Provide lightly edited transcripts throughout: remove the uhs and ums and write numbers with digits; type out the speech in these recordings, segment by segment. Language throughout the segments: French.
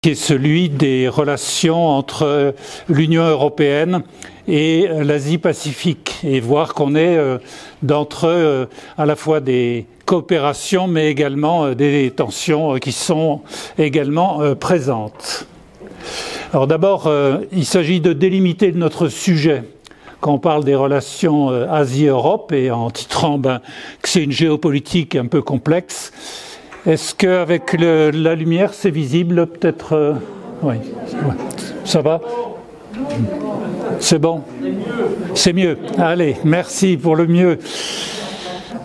qui est celui des relations entre l'Union européenne et l'Asie-Pacifique, et voir qu'on est d'entre à la fois des coopérations mais également des tensions qui sont également présentes. Alors d'abord, il s'agit de délimiter notre sujet quand on parle des relations Asie-Europe, et en titrant que c'est une géopolitique un peu complexe. Est-ce qu'avec la lumière, c'est visible? Peut-être oui. Ça va? C'est bon? C'est mieux. Allez, merci pour le mieux.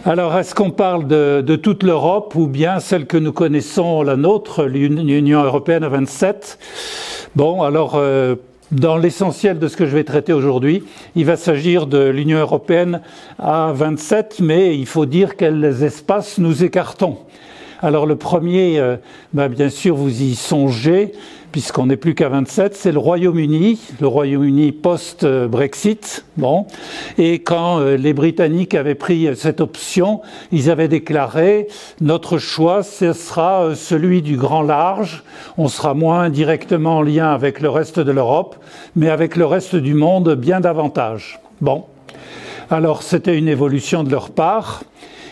Alors, est-ce qu'on parle de toute l'Europe ou bien celle que nous connaissons, la nôtre, l'Union européenne à 27? Bon, alors, dans l'essentiel de ce que je vais traiter aujourd'hui, il va s'agir de l'Union européenne à 27, mais il faut dire quels espaces nous écartons. Alors le premier, bien sûr vous y songez, puisqu'on n'est plus qu'à 27, c'est le Royaume-Uni post-Brexit. Bon. Et quand les Britanniques avaient pris cette option, ils avaient déclaré « Notre choix, ce sera celui du grand large, on sera moins directement en lien avec le reste de l'Europe, mais avec le reste du monde bien davantage. » Bon. Alors c'était une évolution de leur part.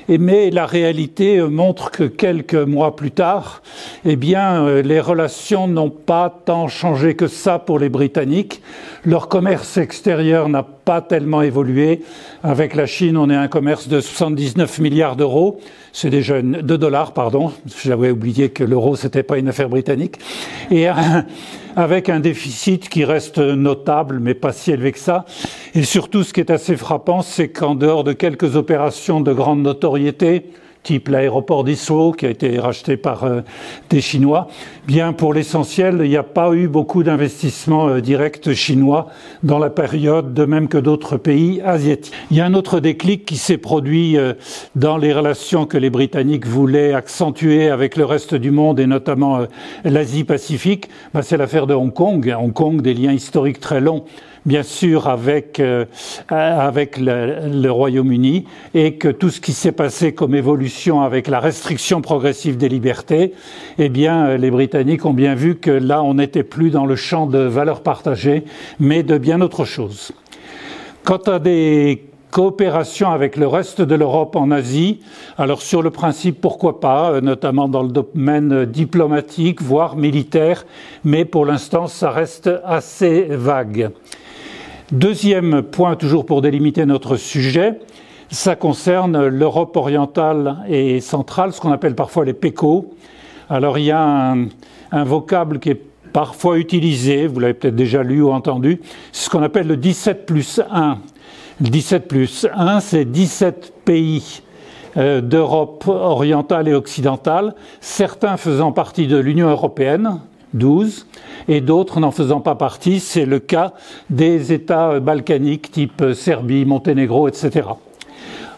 Mais la réalité montre que quelques mois plus tard, les relations n'ont pas tant changé que ça pour les Britanniques. Leur commerce extérieur n'a pas tellement évolué. Avec la Chine, on est à un commerce de 79 milliards d'euros. C'est déjà de dollars, pardon. J'avais oublié que l'euro, c'était pas une affaire britannique. Et avec un déficit qui reste notable, mais pas si élevé que ça. Et surtout, ce qui est assez frappant, c'est qu'en dehors de quelques opérations de grande notoriété, type l'aéroport d'Heathrow, qui a été racheté par des Chinois, bien pour l'essentiel, il n'y a pas eu beaucoup d'investissements directs chinois dans la période, de même que d'autres pays asiatiques. Il y a un autre déclic qui s'est produit dans les relations que les Britanniques voulaient accentuer avec le reste du monde, et notamment l'Asie-Pacifique, c'est l'affaire de Hong Kong. Hong Kong, des liens historiques très longs, bien sûr avec le Royaume-Uni, et que tout ce qui s'est passé comme évolution avec la restriction progressive des libertés, les Britanniques ont bien vu que là, on n'était plus dans le champ de valeurs partagées, mais de bien autre chose. Quant à des coopération avec le reste de l'Europe en Asie, alors sur le principe, pourquoi pas, notamment dans le domaine diplomatique, voire militaire, mais pour l'instant, ça reste assez vague. Deuxième point, toujours pour délimiter notre sujet, ça concerne l'Europe orientale et centrale, ce qu'on appelle parfois les PECO. Alors il y a un vocable qui est parfois utilisé, vous l'avez peut-être déjà lu ou entendu, c'est ce qu'on appelle le 17+1. Le 17+1, c'est 17 pays d'Europe orientale et occidentale, certains faisant partie de l'Union européenne, 12, et d'autres n'en faisant pas partie. C'est le cas des États balkaniques type Serbie, Monténégro, etc.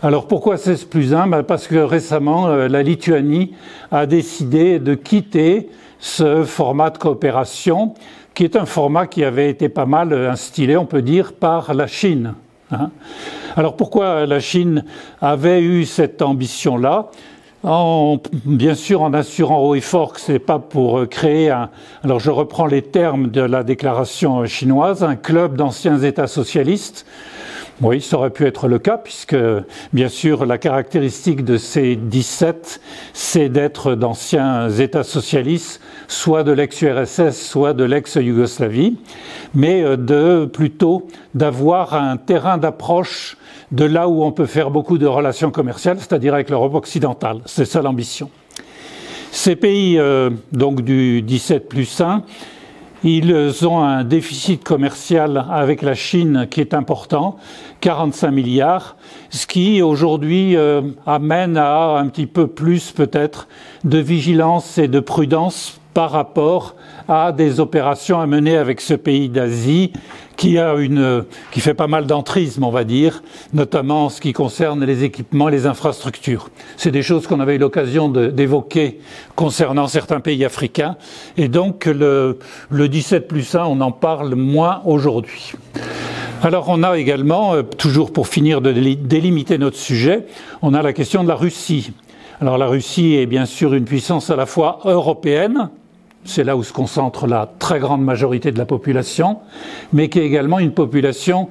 Alors pourquoi 16+1 ? Parce que récemment, la Lituanie a décidé de quitter ce format de coopération, qui est un format qui avait été pas mal instillé, on peut dire, par la Chine. Alors pourquoi la Chine avait eu cette ambition-là ? Bien sûr, en assurant haut et fort que ce n'est pas pour créer alors je reprends les termes de la déclaration chinoise, un club d'anciens États socialistes. Oui, ça aurait pu être le cas, puisque, bien sûr, la caractéristique de ces 17, c'est d'être d'anciens États socialistes, soit de l'ex-URSS, soit de l'ex-Yougoslavie, mais plutôt d'avoir un terrain d'approche de là où on peut faire beaucoup de relations commerciales, c'est-à-dire avec l'Europe occidentale. C'est ça l'ambition. Ces pays, donc du 17+1, ils ont un déficit commercial avec la Chine qui est important, 45 milliards, ce qui aujourd'hui amène à un petit peu plus peut-être de vigilance et de prudence par rapport à des opérations à mener avec ce pays d'Asie qui fait pas mal d'entrisme, on va dire, notamment en ce qui concerne les équipements et les infrastructures. C'est des choses qu'on avait eu l'occasion d'évoquer concernant certains pays africains, et donc le 17+1, on en parle moins aujourd'hui. Alors on a également, toujours pour finir de délimiter notre sujet, on a la question de la Russie. Alors la Russie est bien sûr une puissance à la fois européenne, c'est là où se concentre la très grande majorité de la population, mais qui est également une population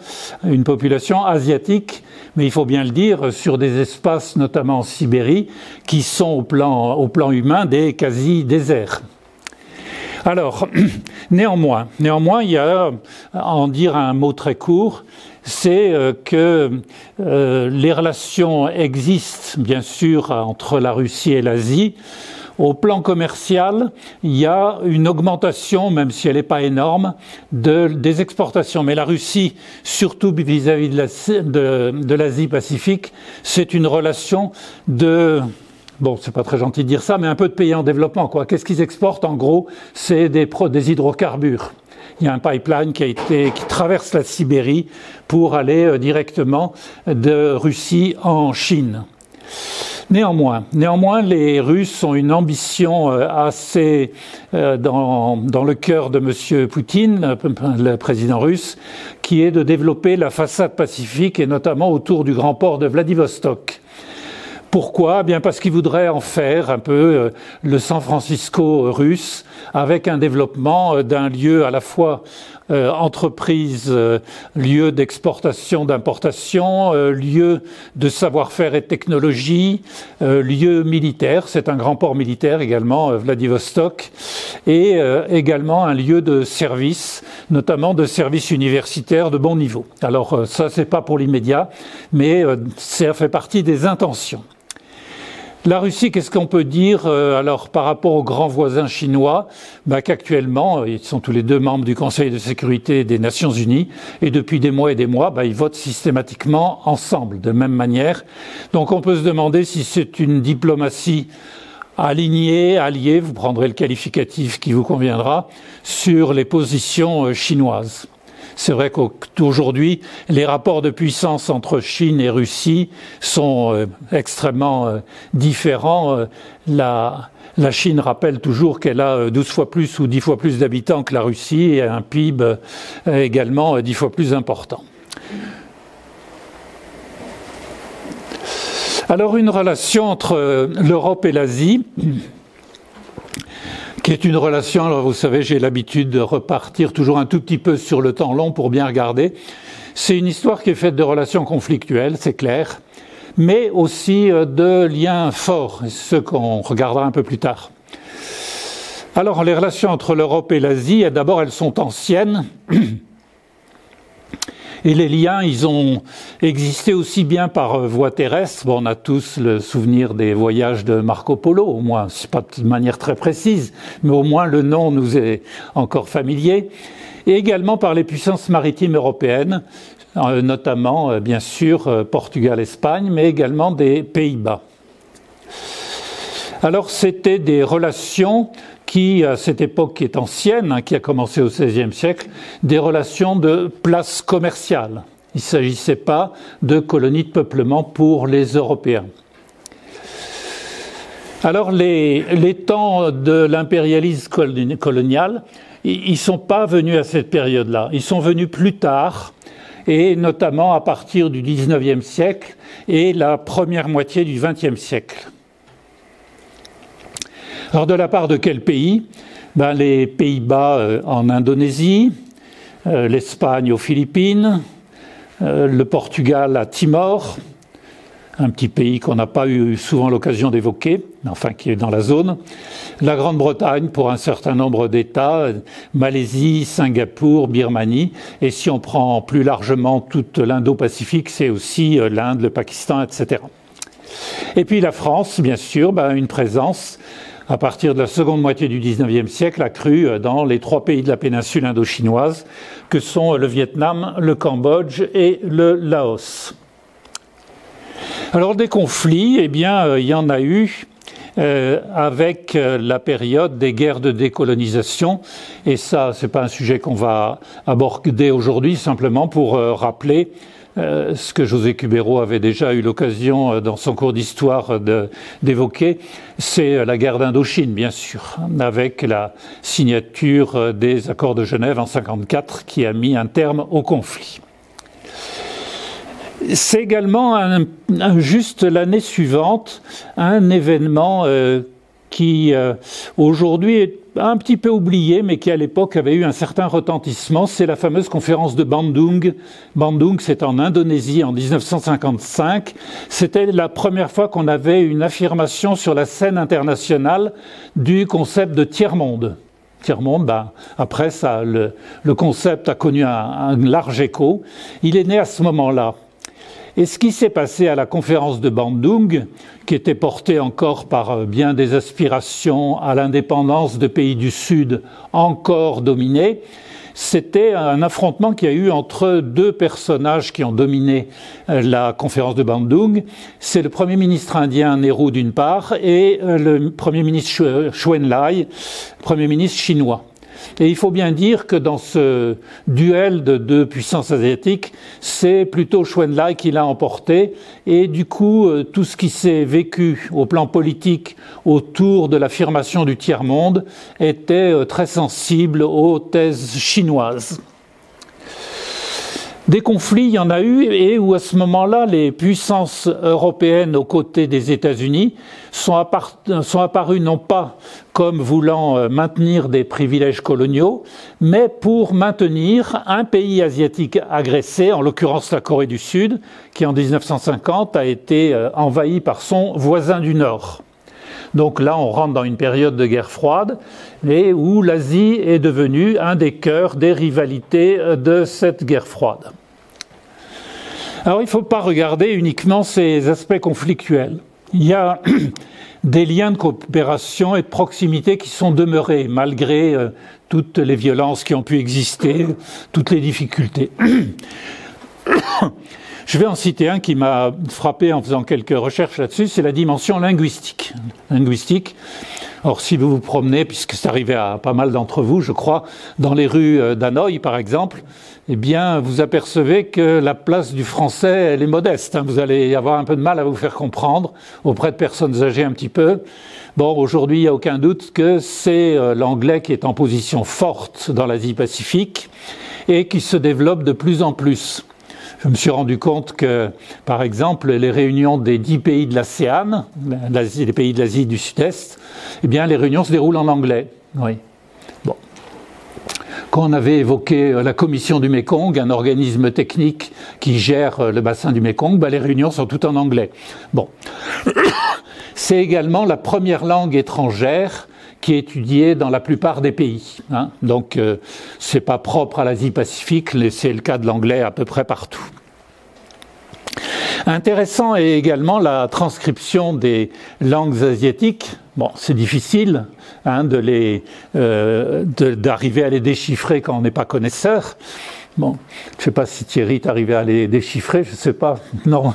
asiatique, mais il faut bien le dire, sur des espaces, notamment en Sibérie, qui sont au plan humain des quasi-déserts. Alors, néanmoins, il y a à en dire un mot très court, c'est que les relations existent, bien sûr, entre la Russie et l'Asie. Au plan commercial, il y a une augmentation, même si elle n'est pas énorme, des exportations. Mais la Russie, surtout vis-à-vis de l'Asie-Pacifique, c'est une relation de... Bon, c'est pas très gentil de dire ça, mais un peu de pays en développement, quoi. Qu'est-ce qu'ils exportent, en gros? C'est des hydrocarbures. Il y a un pipeline qui traverse la Sibérie pour aller directement de Russie en Chine. Néanmoins, les Russes ont une ambition assez dans le cœur de M. Poutine, le président russe, qui est de développer la façade pacifique et notamment autour du grand port de Vladivostok. Pourquoi? Bien parce qu'ils voudraient en faire un peu le San Francisco russe, avec un développement d'un lieu à la fois entreprise, lieu d'exportation, d'importation, lieu de savoir-faire et de technologie, lieu militaire, c'est un grand port militaire également, Vladivostok, et également un lieu de service, notamment de services universitaires de bon niveau. Alors ça, c'est pas pour l'immédiat, mais ça fait partie des intentions. La Russie, qu'est-ce qu'on peut dire alors par rapport aux grands voisins chinois? Qu'actuellement, ils sont tous les deux membres du Conseil de sécurité des Nations Unies et depuis des mois et des mois, ils votent systématiquement ensemble, de même manière. Donc on peut se demander si c'est une diplomatie alignée, alliée, vous prendrez le qualificatif qui vous conviendra, sur les positions chinoises. C'est vrai qu'aujourd'hui, les rapports de puissance entre Chine et Russie sont extrêmement différents. La Chine rappelle toujours qu'elle a 12 fois plus ou 10 fois plus d'habitants que la Russie et un PIB également 10 fois plus important. Alors une relation entre l'Europe et l'Asie, qui est une relation, alors vous savez, j'ai l'habitude de repartir toujours un tout petit peu sur le temps long pour bien regarder. C'est une histoire qui est faite de relations conflictuelles, c'est clair, mais aussi de liens forts, ce qu'on regardera un peu plus tard. Alors les relations entre l'Europe et l'Asie, d'abord elles sont anciennes. Et les liens, ils ont existé aussi bien par voie terrestre. Bon, on a tous le souvenir des voyages de Marco Polo, au moins, c'est pas de manière très précise, mais au moins le nom nous est encore familier. Et également par les puissances maritimes européennes, notamment, bien sûr, Portugal, Espagne, mais également des Pays-Bas. Alors, c'était des relations qui, à cette époque qui est ancienne, qui a commencé au XVIe siècle, des relations de place commerciale. Il ne s'agissait pas de colonies de peuplement pour les Européens. Alors les temps de l'impérialisme colonial, ils ne sont pas venus à cette période-là. Ils sont venus plus tard, et notamment à partir du XIXe siècle et la première moitié du XXe siècle. Alors de la part de quel pays? Les Pays-Bas en Indonésie, l'Espagne aux Philippines, le Portugal à Timor, un petit pays qu'on n'a pas eu souvent l'occasion d'évoquer, enfin qui est dans la zone, la Grande-Bretagne pour un certain nombre d'États, Malaisie, Singapour, Birmanie, et si on prend plus largement toute l'Indo-Pacifique, c'est aussi l'Inde, le Pakistan, etc. Et puis la France, bien sûr, une présence à partir de la seconde moitié du XIXe siècle, accrue dans les 3 pays de la péninsule indo-chinoise, que sont le Vietnam, le Cambodge et le Laos. Alors des conflits, il y en a eu avec la période des guerres de décolonisation, et ça, c'est pas un sujet qu'on va aborder aujourd'hui, simplement pour rappeler ce que José Cubero avait déjà eu l'occasion dans son cours d'histoire d'évoquer, c'est la guerre d'Indochine, bien sûr, avec la signature des accords de Genève en 1954 qui a mis un terme au conflit. C'est également juste l'année suivante un événement qui aujourd'hui est un petit peu oubliée, mais qui à l'époque avait eu un certain retentissement, c'est la fameuse conférence de Bandung. Bandung, c'est en Indonésie en 1955. C'était la première fois qu'on avait une affirmation sur la scène internationale du concept de tiers-monde. Tiers-monde, après ça, le concept a connu un large écho. Il est né à ce moment-là. Et ce qui s'est passé à la conférence de Bandung, qui était portée encore par bien des aspirations à l'indépendance de pays du Sud encore dominés, c'était un affrontement qu'il y a eu entre deux personnages qui ont dominé la conférence de Bandung. C'est le Premier ministre indien Nehru d'une part et le Premier ministre Chou En-lai, Premier ministre chinois. Et il faut bien dire que dans ce duel de deux puissances asiatiques, c'est plutôt Chou En-lai qui l'a emporté. Et du coup, tout ce qui s'est vécu au plan politique autour de l'affirmation du tiers-monde était très sensible aux thèses chinoises. Des conflits, il y en a eu, et où à ce moment-là, les puissances européennes aux côtés des États-Unis sont apparues non pas comme voulant maintenir des privilèges coloniaux, mais pour maintenir un pays asiatique agressé, en l'occurrence la Corée du Sud, qui en 1950 a été envahi par son voisin du Nord. Donc là, on rentre dans une période de guerre froide, et où l'Asie est devenue un des cœurs des rivalités de cette guerre froide. Alors, il ne faut pas regarder uniquement ces aspects conflictuels. Il y a des liens de coopération et de proximité qui sont demeurés, malgré toutes les violences qui ont pu exister, toutes les difficultés. Je vais en citer un qui m'a frappé en faisant quelques recherches là-dessus, c'est la dimension linguistique. Or, si vous vous promenez, puisque c'est arrivé à pas mal d'entre vous, je crois, dans les rues d'Hanoï, par exemple, eh bien, vous apercevez que la place du français, elle est modeste. Vous allez avoir un peu de mal à vous faire comprendre auprès de personnes âgées un petit peu. Bon, aujourd'hui, il n'y a aucun doute que c'est l'anglais qui est en position forte dans l'Asie-Pacifique et qui se développe de plus en plus. Je me suis rendu compte que, par exemple, les réunions des 10 pays de l'ASEAN, les pays de l'Asie du Sud-Est, eh bien, les réunions se déroulent en anglais. Oui. Bon. Quand on avait évoqué la commission du Mékong, un organisme technique qui gère le bassin du Mékong, les réunions sont toutes en anglais. Bon. C'est également la première langue étrangère qui est étudiée dans la plupart des pays. Donc, c'est pas propre à l'Asie-Pacifique, c'est le cas de l'anglais à peu près partout. Intéressant est également la transcription des langues asiatiques. Bon, c'est difficile d'arriver à les déchiffrer quand on n'est pas connaisseur. Bon, je ne sais pas si Thierry est arrivé à les déchiffrer, je ne sais pas, non.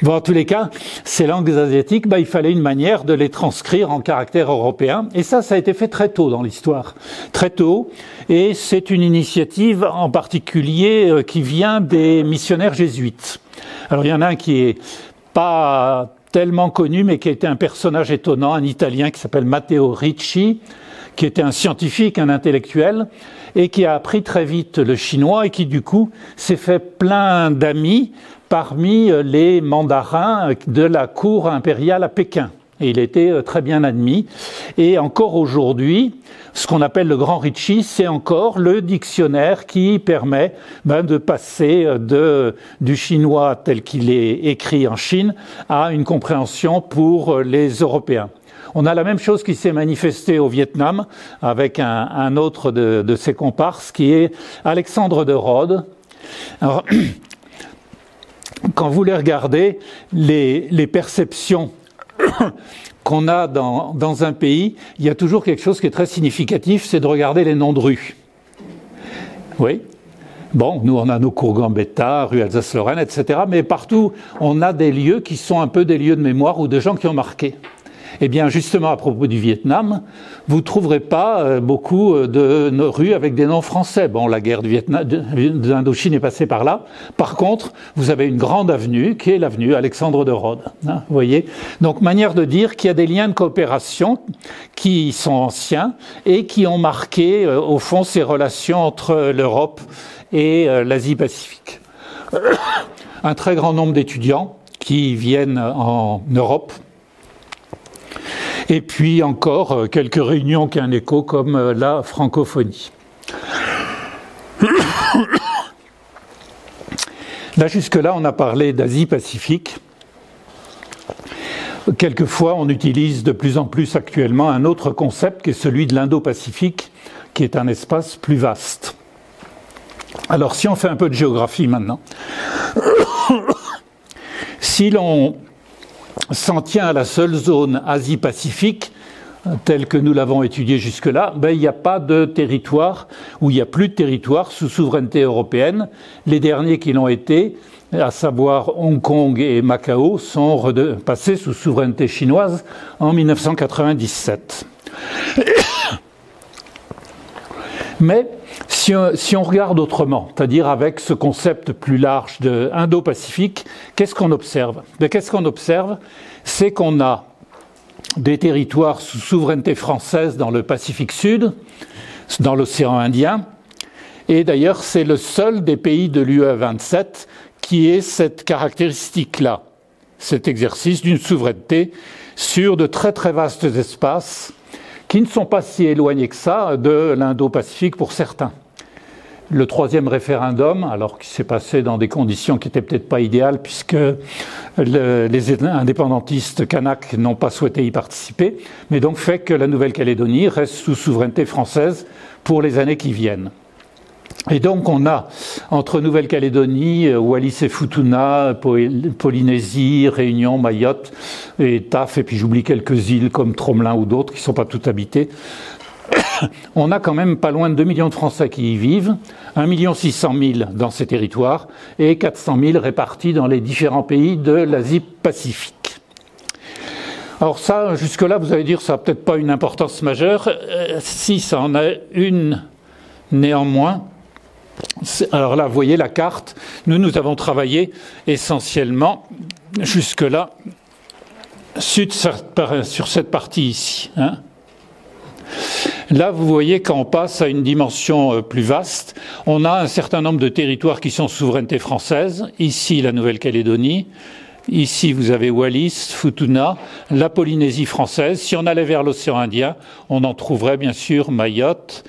Bon, en tous les cas, ces langues asiatiques, il fallait une manière de les transcrire en caractères européens. Et ça a été fait très tôt dans l'histoire. Très tôt. Et c'est une initiative en particulier qui vient des missionnaires jésuites. Alors, il y en a un qui est pas tellement connu, mais qui a été un personnage étonnant, un Italien qui s'appelle Matteo Ricci, qui était un scientifique, un intellectuel, et qui a appris très vite le chinois et qui, du coup, s'est fait plein d'amis parmi les mandarins de la cour impériale à Pékin. Et il était très bien admis. Et encore aujourd'hui, ce qu'on appelle le Grand Ricci, c'est encore le dictionnaire qui permet de passer du chinois tel qu'il est écrit en Chine à une compréhension pour les Européens. On a la même chose qui s'est manifestée au Vietnam avec un autre de ses comparses qui est Alexandre de Rhodes. Alors, quand vous les regardez, les perceptions qu'on a dans un pays, il y a toujours quelque chose qui est très significatif, c'est de regarder les noms de rues. Oui. Bon, nous on a nos cours Gambetta, rue Alsace-Lorraine, etc. Mais partout, on a des lieux qui sont un peu des lieux de mémoire ou de gens qui ont marqué. Eh bien, justement, à propos du Vietnam, vous ne trouverez pas beaucoup de nos rues avec des noms français. Bon, la guerre d'Indochine est passée par là. Par contre, vous avez une grande avenue, qui est l'avenue Alexandre de Rhodes. Vous voyez ? Donc, manière de dire qu'il y a des liens de coopération qui sont anciens et qui ont marqué, au fond, ces relations entre l'Europe et l'Asie-Pacifique. Un très grand nombre d'étudiants qui viennent en Europe. Et puis encore quelques réunions qui ont un écho comme la francophonie. Là, jusque-là, on a parlé d'Asie-Pacifique. Quelquefois, on utilise de plus en plus actuellement un autre concept qui est celui de l'Indo-Pacifique, qui est un espace plus vaste. Alors, si on fait un peu de géographie maintenant, si l'on s'en tient à la seule zone Asie-Pacifique, telle que nous l'avons étudiée jusque-là, il n'y a pas de territoire, ou il n'y a plus de territoire sous souveraineté européenne. Les derniers qui l'ont été, à savoir Hong Kong et Macao, sont passés sous souveraineté chinoise en 1997. Mais si on regarde autrement, c'est-à-dire avec ce concept plus large de Indo-Pacifique, qu'est-ce qu'on observe? Qu'est-ce qu'on observe? C'est qu'on a des territoires sous souveraineté française dans le Pacifique Sud, dans l'océan Indien, et d'ailleurs c'est le seul des pays de l'UE 27 qui ait cette caractéristique-là, cet exercice d'une souveraineté sur de très très vastes espaces qui ne sont pas si éloignés que ça de l'Indo-Pacifique pour certains. Le troisième référendum, alors qui s'est passé dans des conditions qui n'étaient peut-être pas idéales puisque les indépendantistes kanaks n'ont pas souhaité y participer, mais donc fait que la Nouvelle-Calédonie reste sous souveraineté française pour les années qui viennent. Et donc on a entre Nouvelle-Calédonie, Wallis et Futuna, Polynésie, Réunion, Mayotte et TAF, et puis j'oublie quelques îles comme Tromelin ou d'autres qui ne sont pas toutes habitées. On a quand même pas loin de 2 millions de Français qui y vivent, 1 600 000 dans ces territoires et 400 000 répartis dans les différents pays de l'Asie-Pacifique. Alors ça, jusque-là, vous allez dire, ça n'a peut-être pas une importance majeure. Si, ça en a une néanmoins. Alors là, vous voyez la carte. Nous avons travaillé essentiellement jusque-là sur cette partie ici. Là, vous voyez, quand on passe à une dimension plus vaste, on a un certain nombre de territoires qui sont sous souveraineté française. Ici, la Nouvelle-Calédonie. Ici, vous avez Wallis, Futuna, la Polynésie française. Si on allait vers l'océan Indien, on en trouverait bien sûr Mayotte,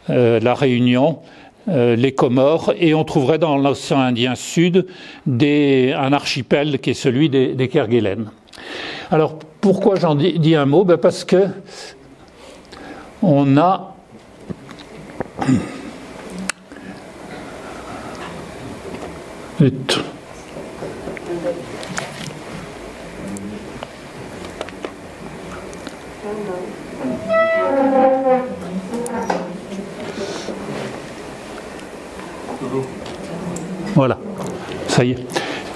la Réunion, les Comores, et on trouverait dans l'océan Indien Sud un archipel qui est celui des Kerguelen. Alors, pourquoi j'en dis un mot? Parce que on a voilà, ça y est.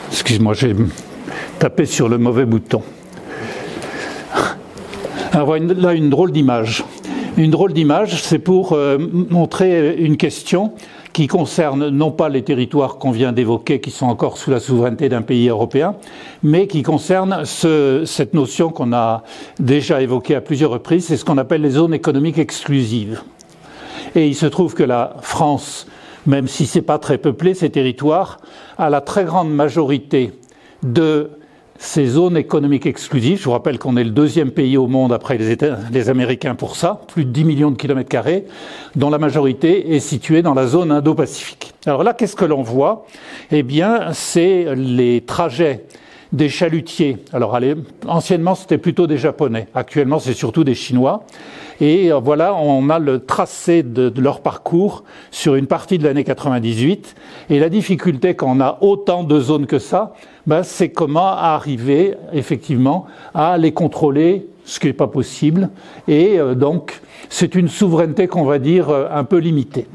Excuse-moi, j'ai tapé sur le mauvais bouton. Alors là, une drôle d'image. Une drôle d'image, c'est pour montrer une question qui concerne non pas les territoires qu'on vient d'évoquer, qui sont encore sous la souveraineté d'un pays européen, mais qui concerne cette notion qu'on a déjà évoquée à plusieurs reprises, c'est ce qu'on appelle les zones économiques exclusives. Et il se trouve que la France, même si c'est pas très peuplé, ces territoires, a la très grande majorité de ces zones économiques exclusives. Je vous rappelle qu'on est le deuxième pays au monde après les Américains pour ça, plus de 10 millions de kilomètres carrés, dont la majorité est située dans la zone Indo-Pacifique. Alors là, qu'est-ce que l'on voit? Eh bien, c'est les trajets des chalutiers. Alors, anciennement, c'était plutôt des Japonais. Actuellement, c'est surtout des Chinois. Et voilà, on a le tracé de leur parcours sur une partie de l'année 98. Et la difficulté quand on a autant de zones que ça, c'est comment arriver effectivement à les contrôler, ce qui n'est pas possible. Et donc, c'est une souveraineté qu'on va dire un peu limitée.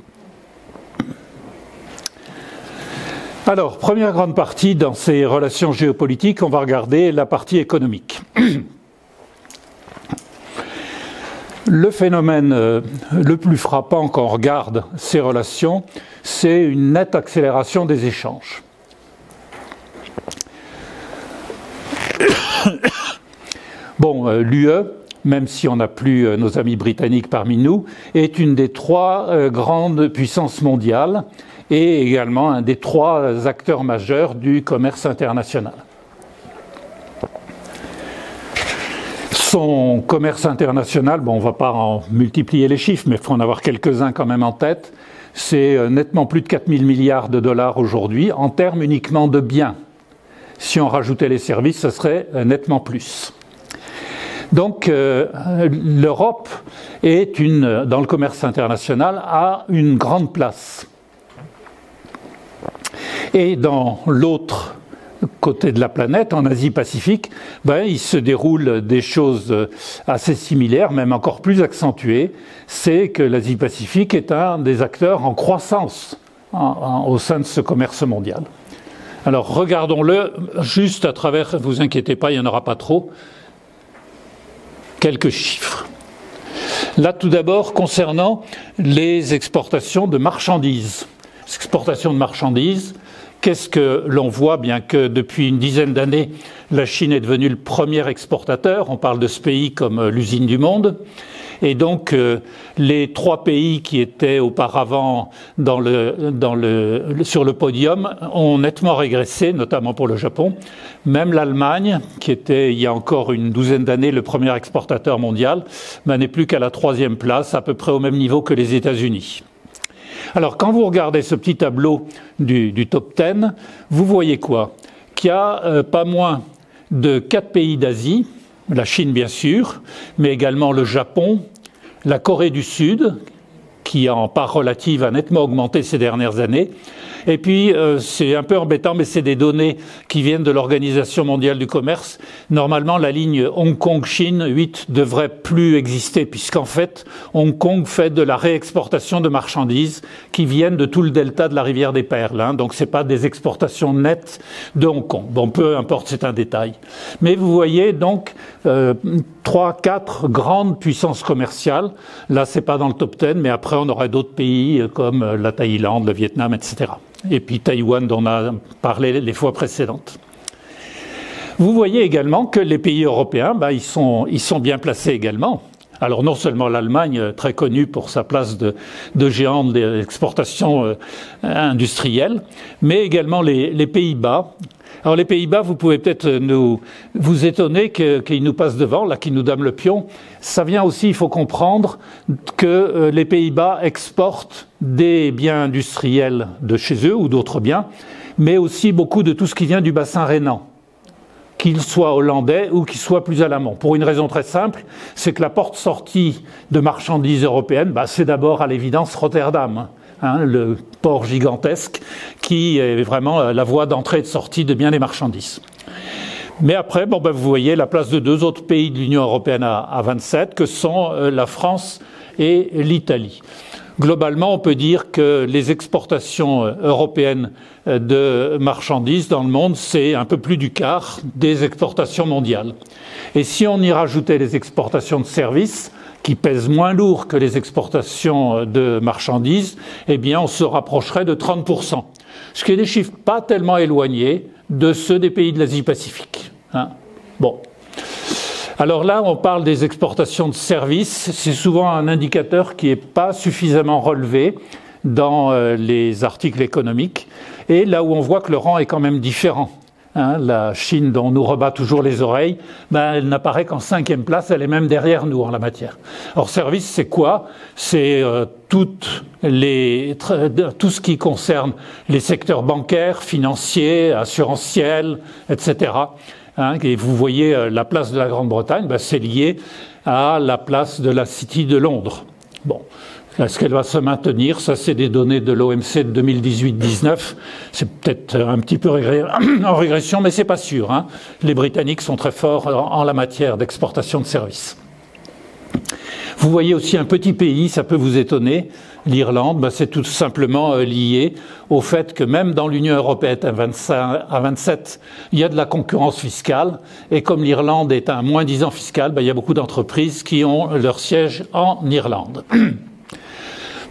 Alors, première grande partie dans ces relations géopolitiques, on va regarder la partie économique. Le phénomène le plus frappant quand on regarde ces relations, c'est une nette accélération des échanges. Bon, l'UE, même si on n'a plus nos amis britanniques parmi nous, est une des trois grandes puissances mondiales et également un des trois acteurs majeurs du commerce international. Son commerce international, bon, on ne va pas en multiplier les chiffres, mais il faut en avoir quelques-uns quand même en tête. C'est nettement plus de 4 000 milliards de dollars aujourd'hui, en termes uniquement de biens. Si on rajoutait les services, ce serait nettement plus. Donc l'Europe est dans le commerce international a une grande place. Et dans l'autre côté de la planète, en Asie-Pacifique, il se déroule des choses assez similaires, même encore plus accentuées. C'est que l'Asie-Pacifique est un des acteurs en croissance au sein de ce commerce mondial. Alors regardons-le juste à travers, vous inquiétez pas, il n'y en aura pas trop, quelques chiffres. Là, tout d'abord, concernant les exportations de marchandises. Les exportations de marchandises, qu'est-ce que l'on voit, bien que depuis une dizaine d'années, la Chine est devenue le premier exportateur. On parle de ce pays comme l'usine du monde. Et donc, les trois pays qui étaient auparavant sur le podium ont nettement régressé, notamment pour le Japon. Même l'Allemagne, qui était il y a encore une douzaine d'années le premier exportateur mondial, n'est plus qu'à la 3e place, à peu près au même niveau que les États-Unis. Alors, quand vous regardez ce petit tableau du top 10, vous voyez quoi? Qu'il y a pas moins de 4 pays d'Asie, la Chine bien sûr, mais également le Japon, la Corée du Sud, qui en part relative a nettement augmenté ces dernières années. Et puis, c'est un peu embêtant, mais c'est des données qui viennent de l'Organisation mondiale du commerce. Normalement, la ligne Hong Kong-Chine 8 devrait plus exister, puisqu'en fait, Hong Kong fait de la réexportation de marchandises qui viennent de tout le delta de la rivière des Perles. Donc, c'est pas des exportations nettes de Hong Kong. Bon, peu importe, c'est un détail. Mais vous voyez donc 3, 4 grandes puissances commerciales. Là, c'est pas dans le top 10, mais après, on aurait d'autres pays comme la Thaïlande, le Vietnam, etc. Et puis Taïwan, dont on a parlé les fois précédentes. Vous voyez également que les pays européens, ils sont bien placés également. Alors non seulement l'Allemagne, très connue pour sa place de géant de l'exportation industrielle, mais également les Pays-Bas. Alors les Pays-Bas, vous pouvez peut-être vous étonner qu'ils nous passent devant, là, qu'ils nous donnent le pion. Ça vient aussi, il faut comprendre que les Pays-Bas exportent des biens industriels de chez eux ou d'autres biens, mais aussi beaucoup de tout ce qui vient du bassin rhénan, qu'il soit hollandais ou qu'il soit plus à l'amont. Pour une raison très simple, c'est que la porte-sortie de marchandises européennes, c'est d'abord à l'évidence Rotterdam. Le port gigantesque qui est vraiment la voie d'entrée et de sortie de bien des marchandises. Mais après, vous voyez la place de 2 autres pays de l'Union européenne à 27, que sont la France et l'Italie. Globalement, on peut dire que les exportations européennes de marchandises dans le monde, c'est un peu plus du quart des exportations mondiales. Et si on y rajoutait les exportations de services, qui pèsent moins lourd que les exportations de marchandises, eh bien on se rapprocherait de 30%. Ce qui est des chiffres pas tellement éloignés de ceux des pays de l'Asie-Pacifique. Bon. Alors là, on parle des exportations de services. C'est souvent un indicateur qui n'est pas suffisamment relevé dans les articles économiques. Et là où on voit que le rang est quand même différent. La Chine, dont on nous rebat toujours les oreilles, elle n'apparaît qu'en 5e place, elle est même derrière nous en la matière. Or, service, c'est quoi? C'est tout ce qui concerne les secteurs bancaires, financiers, assurantiels, etc. Et vous voyez la place de la Grande-Bretagne, c'est lié à la place de la City de Londres. Bon. Est-ce qu'elle va se maintenir? Ça, c'est des données de l'OMC de 2018-19. C'est peut-être un petit peu en régression, mais c'est pas sûr. Les Britanniques sont très forts en la matière d'exportation de services. Vous voyez aussi un petit pays, ça peut vous étonner, l'Irlande. C'est tout simplement lié au fait que même dans l'Union européenne à 27, il y a de la concurrence fiscale. Et comme l'Irlande est un moins-disant fiscal, il y a beaucoup d'entreprises qui ont leur siège en Irlande.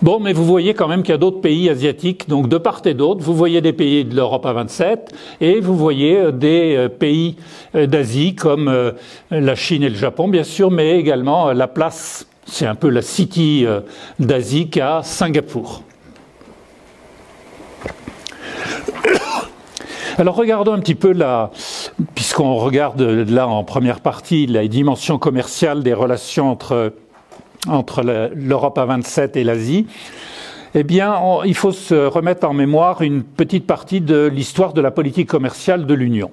Bon, mais vous voyez quand même qu'il y a d'autres pays asiatiques, donc de part et d'autre. Vous voyez des pays de l'Europe à 27 et vous voyez des pays d'Asie comme la Chine et le Japon, bien sûr, mais également la place, c'est un peu la City d'Asie qu'a Singapour. Alors regardons un petit peu puisqu'on regarde là en première partie la dimension commerciale des relations entre l'Europe à 27 et l'Asie, eh bien il faut se remettre en mémoire une petite partie de l'histoire de la politique commerciale de l'Union.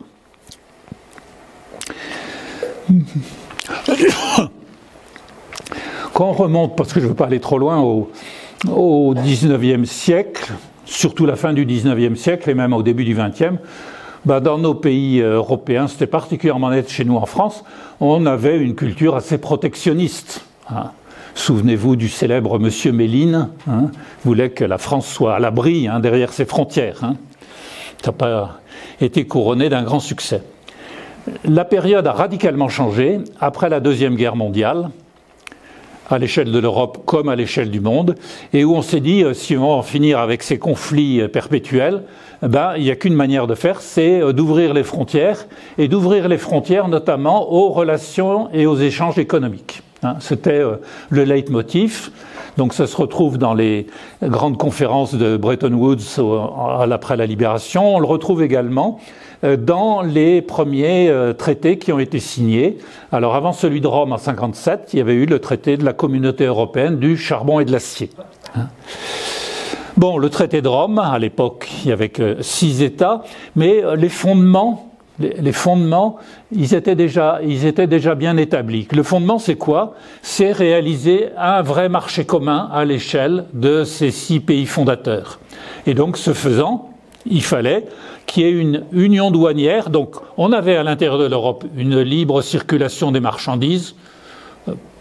Quand on remonte, parce que je ne veux pas aller trop loin, au XIXe siècle, surtout la fin du XIXe siècle et même au début du XXe, dans nos pays européens, c'était particulièrement net chez nous en France, on avait une culture assez protectionniste. Souvenez-vous du célèbre Monsieur Méline, voulait que la France soit à l'abri derrière ses frontières. Ça n'a pas été couronné d'un grand succès. La période a radicalement changé après la Deuxième Guerre mondiale, à l'échelle de l'Europe comme à l'échelle du monde, et où on s'est dit, si on veut en finir avec ces conflits perpétuels, il n'y a qu'une manière de faire, c'est d'ouvrir les frontières, et d'ouvrir les frontières notamment aux relations et aux échanges économiques. C'était le leitmotiv. Donc ça se retrouve dans les grandes conférences de Bretton Woods après la Libération. On le retrouve également dans les premiers traités qui ont été signés. Alors avant celui de Rome en 1957, il y avait eu le traité de la Communauté européenne du charbon et de l'acier. Bon, le traité de Rome, à l'époque, il y avait que 6 États, mais les fondements, ils étaient déjà bien établis. Le fondement, c'est quoi? C'est réaliser un vrai marché commun à l'échelle de ces 6 pays fondateurs. Et donc, ce faisant, il fallait qu'il y ait une union douanière. Donc, on avait à l'intérieur de l'Europe une libre circulation des marchandises.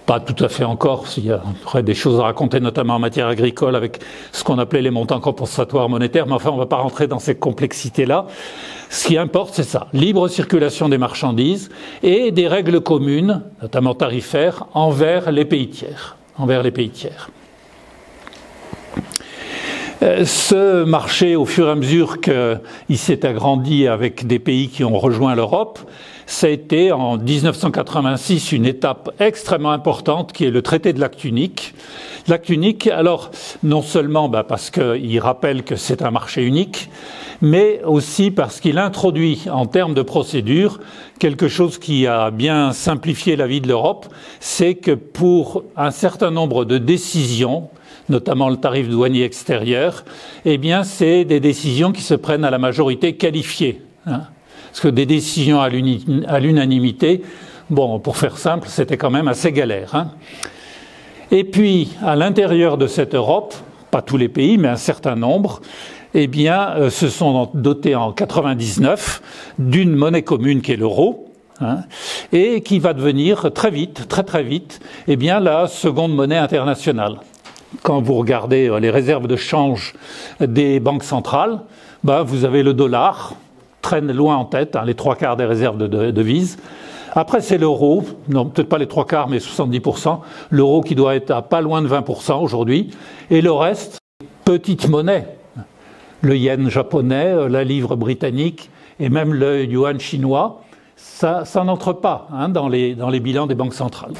Pas tout à fait encore, il y aurait des choses à raconter, notamment en matière agricole, avec ce qu'on appelait les montants compensatoires monétaires, mais enfin, on ne va pas rentrer dans ces complexités-là. Ce qui importe, c'est ça, libre circulation des marchandises et des règles communes, notamment tarifaires, envers les pays tiers. Ce marché, au fur et à mesure qu'il s'est agrandi avec des pays qui ont rejoint l'Europe, ça a été en 1986 une étape extrêmement importante qui est le traité de l'acte unique. L'acte unique, alors non seulement parce qu'il rappelle que c'est un marché unique, mais aussi parce qu'il introduit en termes de procédure quelque chose qui a bien simplifié la vie de l'Europe, c'est que pour un certain nombre de décisions, notamment le tarif douanier extérieur, eh bien c'est des décisions qui se prennent à la majorité qualifiée. Parce que des décisions à l'unanimité, bon, pour faire simple, c'était quand même assez galère. Et puis, à l'intérieur de cette Europe, pas tous les pays, mais un certain nombre, eh bien, se sont dotés en 1999 d'une monnaie commune qui est l'euro, et qui va devenir très vite, très vite, eh bien, la seconde monnaie internationale. Quand vous regardez les réserves de change des banques centrales, vous avez le dollar, traîne loin en tête, les 3/4 des réserves de devises. Après, c'est l'euro, non, peut-être pas les 3/4, mais 70%. L'euro qui doit être à pas loin de 20% aujourd'hui. Et le reste, petite monnaie. Le yen japonais, la livre britannique et même le yuan chinois, ça n'entre pas dans les bilans des banques centrales.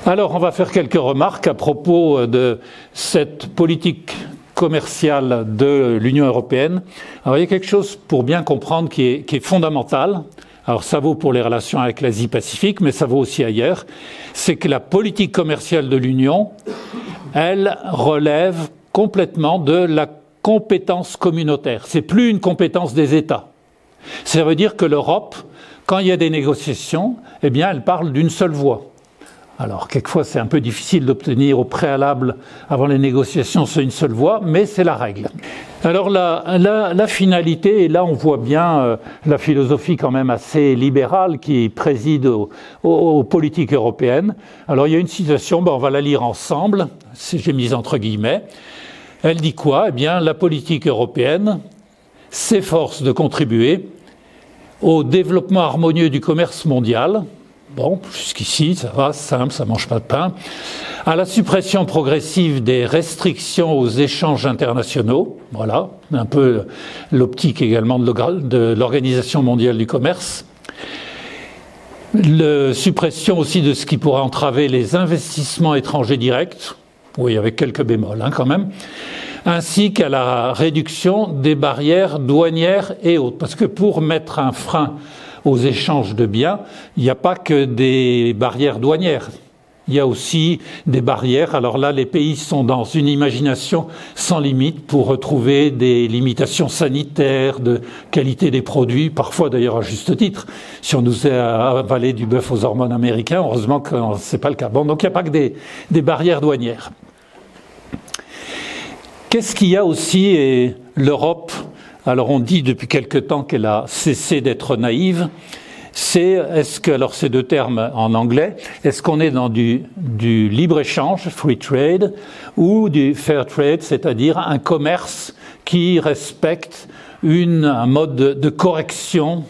Alors, on va faire quelques remarques à propos de cette politique commerciale de l'Union européenne. Alors, il y a quelque chose pour bien comprendre qui est fondamental. Alors, ça vaut pour les relations avec l'Asie-Pacifique, mais ça vaut aussi ailleurs. C'est que la politique commerciale de l'Union, elle relève complètement de la compétence communautaire. C'est plus une compétence des États. Ça veut dire que l'Europe, quand il y a des négociations, eh bien, elle parle d'une seule voix. Alors, quelquefois, c'est un peu difficile d'obtenir au préalable, avant les négociations, c'est une seule voix, mais c'est la règle. Alors, la finalité, et là, on voit bien la philosophie quand même assez libérale qui préside aux politiques européennes. Alors, il y a une citation, on va la lire ensemble, j'ai mis entre guillemets. Elle dit quoi? Eh bien, la politique européenne s'efforce de contribuer au développement harmonieux du commerce mondial. Bon, jusqu'ici, ça va, simple, ça mange pas de pain. À la suppression progressive des restrictions aux échanges internationaux. Voilà, un peu l'optique également de l'Organisation mondiale du commerce. La suppression aussi de ce qui pourrait entraver les investissements étrangers directs. Oui, avec quelques bémols quand même. ainsi qu'à la réduction des barrières douanières et autres. Parce que pour mettre un frein aux échanges de biens, il n'y a pas que des barrières douanières. Il y a aussi des barrières. Alors là, les pays sont dans une imagination sans limite pour retrouver des limitations sanitaires, de qualité des produits, parfois d'ailleurs à juste titre. Si on nous a avalé du bœuf aux hormones américains, heureusement que c'est pas le cas. Bon, donc il n'y a pas que des barrières douanières. Qu'est-ce qu'il y a aussi, et l'Europe, alors on dit depuis quelque temps qu'elle a cessé d'être naïve, alors ces deux termes en anglais, est-ce qu'on est dans du libre-échange, free trade, ou du fair trade, c'est-à-dire un commerce qui respecte un mode de correction,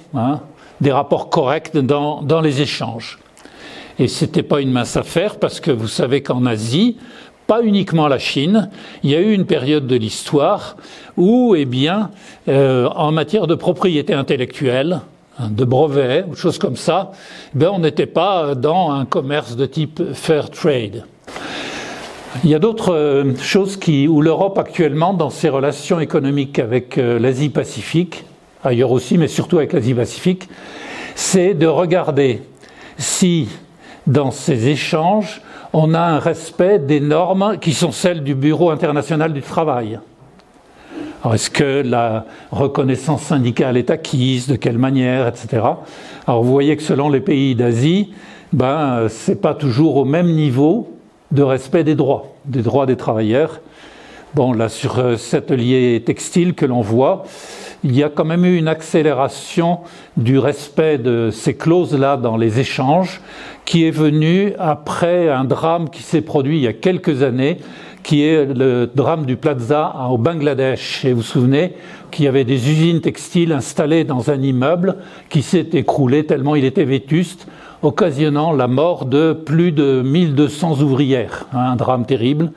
des rapports corrects dans les échanges. Et c'était pas une mince affaire parce que vous savez qu'en Asie, pas uniquement la Chine, il y a eu une période de l'histoire où, en matière de propriété intellectuelle, de brevets, ou choses comme ça, on n'était pas dans un commerce de type fair trade. Il y a d'autres choses où l'Europe actuellement, dans ses relations économiques avec l'Asie-Pacifique, ailleurs aussi, mais surtout avec l'Asie-Pacifique, c'est de regarder si, dans ces échanges, on a un respect des normes qui sont celles du Bureau international du travail. Alors, est-ce que la reconnaissance syndicale est acquise, de quelle manière, etc. Alors, vous voyez que selon les pays d'Asie, c'est pas toujours au même niveau de respect des droits des travailleurs. Bon, là, sur cet atelier textile que l'on voit, il y a quand même eu une accélération du respect de ces clauses-là dans les échanges, qui est venue après un drame qui s'est produit il y a quelques années, qui est le drame du Plaza au Bangladesh. Et vous vous souvenez qu'il y avait des usines textiles installées dans un immeuble qui s'est écroulé tellement il était vétuste, occasionnant la mort de plus de 1200 ouvrières. Un drame terrible.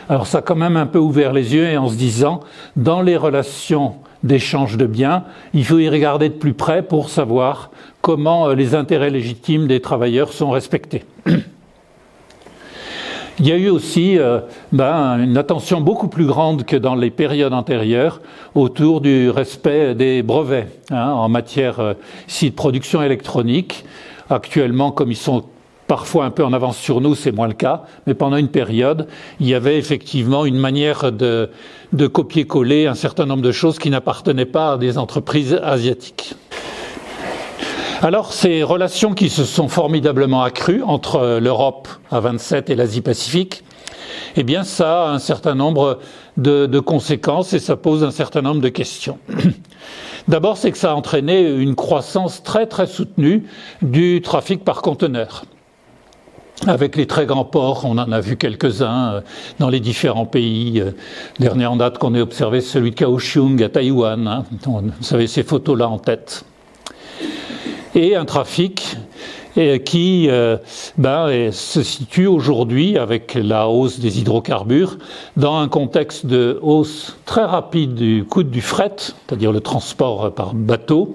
Alors ça a quand même un peu ouvert les yeux et en se disant, dans les relations d'échange de biens, il faut y regarder de plus près pour savoir comment les intérêts légitimes des travailleurs sont respectés. Il y a eu aussi une attention beaucoup plus grande que dans les périodes antérieures autour du respect des brevets en matière de production électronique. Actuellement, comme ils sont parfois un peu en avance sur nous, c'est moins le cas, mais pendant une période, il y avait effectivement une manière de copier-coller un certain nombre de choses qui n'appartenaient pas à des entreprises asiatiques. Alors, ces relations qui se sont formidablement accrues entre l'Europe à 27 et l'Asie-Pacifique, ça a un certain nombre de conséquences et ça pose un certain nombre de questions. D'abord, c'est que ça a entraîné une croissance très très soutenue du trafic par conteneur. Avec les très grands ports, on en a vu quelques-uns dans les différents pays. Dernier en date qu'on ait observé, celui de Kaohsiung à Taïwan. Vous savez ces photos-là en tête. Et un trafic qui se situe aujourd'hui, avec la hausse des hydrocarbures, dans un contexte de hausse très rapide du coût du fret, c'est-à-dire le transport par bateau,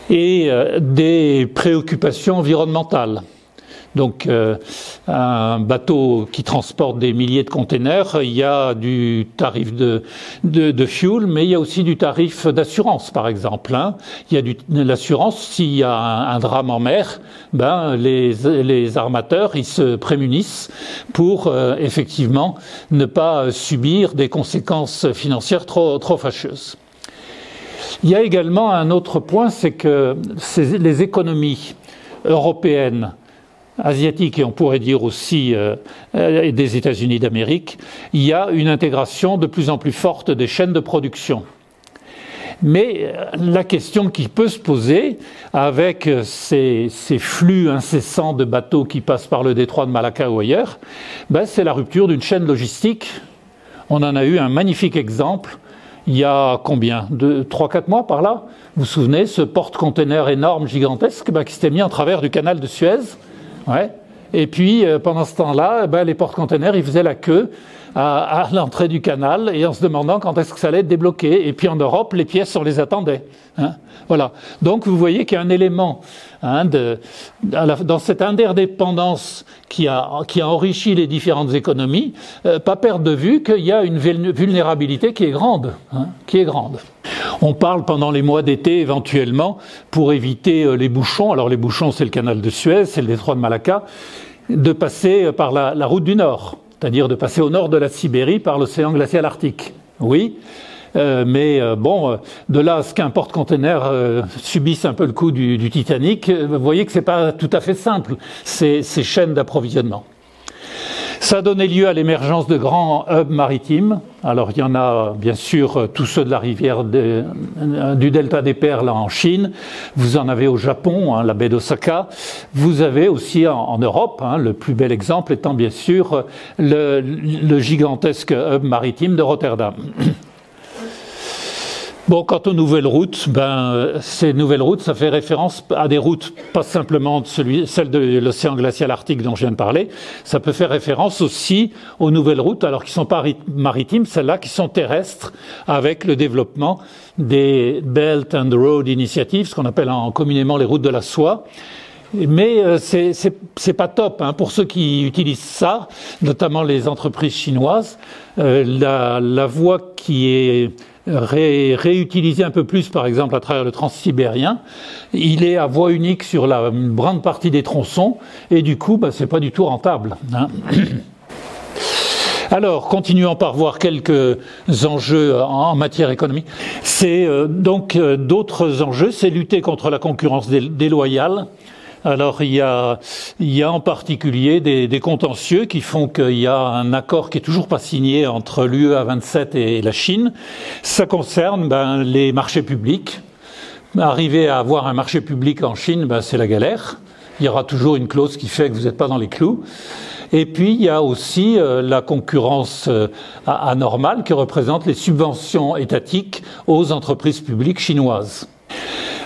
et des préoccupations environnementales. Donc, un bateau qui transporte des milliers de containers, il y a du tarif de fuel, mais il y a aussi du tarif d'assurance, par exemple. Il y a de l'assurance, s'il y a un drame en mer, les armateurs, ils se prémunissent pour effectivement ne pas subir des conséquences financières trop fâcheuses. Il y a également un autre point, c'est que les économies européennes, asiatiques et on pourrait dire aussi des États-Unis d'Amérique, il y a une intégration de plus en plus forte des chaînes de production. Mais la question qui peut se poser avec ces flux incessants de bateaux qui passent par le détroit de Malacca ou ailleurs, c'est la rupture d'une chaîne logistique. On en a eu un magnifique exemple il y a combien 3-4 mois par là. Vous vous souvenez, ce porte-container énorme, gigantesque, qui s'était mis en travers du canal de Suez. Ouais. Et puis, pendant ce temps-là, les porte-containers, ils faisaient la queue à l'entrée du canal et en se demandant quand est-ce que ça allait être débloqué. Et puis en Europe, les pièces, on les attendait. Voilà. Donc vous voyez qu'il y a un élément dans cette interdépendance qui a enrichi les différentes économies, pas perdre de vue qu'il y a une vulnérabilité qui est grande. On parle pendant les mois d'été éventuellement pour éviter les bouchons. Alors les bouchons, c'est le canal de Suez, c'est le détroit de Malacca, de passer par la route du Nord, c'est-à-dire de passer au nord de la Sibérie par l'océan glacial arctique. Oui. Mais de là à ce qu'un porte-container subisse un peu le coup du Titanic, vous voyez que c'est pas tout à fait simple, ces chaînes d'approvisionnement. Ça a donné lieu à l'émergence de grands hubs maritimes. Alors il y en a bien sûr tous ceux de la rivière du delta des Perles en Chine. Vous en avez au Japon, la baie d'Osaka. Vous avez aussi en Europe, le plus bel exemple étant bien sûr le gigantesque hub maritime de Rotterdam. Bon, quant aux nouvelles routes, ces nouvelles routes, ça fait référence à des routes, pas simplement celle de l'océan glacial arctique dont je viens de parler, ça peut faire référence aussi aux nouvelles routes, alors qui sont pas maritimes, celles-là qui sont terrestres, avec le développement des Belt and Road Initiatives, ce qu'on appelle communément les routes de la soie. Mais c'est pas top pour ceux qui utilisent ça, notamment les entreprises chinoises. La voie qui est réutilisé un peu plus, par exemple, à travers le transsibérien. Il est à voie unique sur la grande partie des tronçons, et du coup, c'est pas du tout rentable. Alors, continuons par voir quelques enjeux en matière économique. C'est donc d'autres enjeux, c'est lutter contre la concurrence déloyale. Alors il y a en particulier des contentieux qui font qu'il y a un accord qui est toujours pas signé entre l'UE 27 et la Chine. Ça concerne les marchés publics. Arriver à avoir un marché public en Chine, c'est la galère. Il y aura toujours une clause qui fait que vous n'êtes pas dans les clous. Et puis il y a aussi la concurrence anormale que représentent les subventions étatiques aux entreprises publiques chinoises.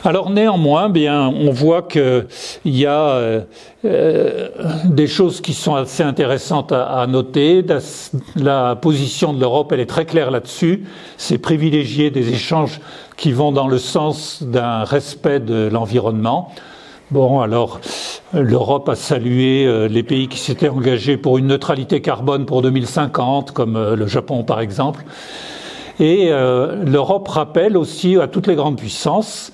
Alors néanmoins, on voit qu'il y a des choses qui sont assez intéressantes à noter. La position de l'Europe, elle est très claire là-dessus. C'est privilégier des échanges qui vont dans le sens d'un respect de l'environnement. Bon, alors, l'Europe a salué les pays qui s'étaient engagés pour une neutralité carbone pour 2050, comme le Japon par exemple. Et l'Europe rappelle aussi à toutes les grandes puissances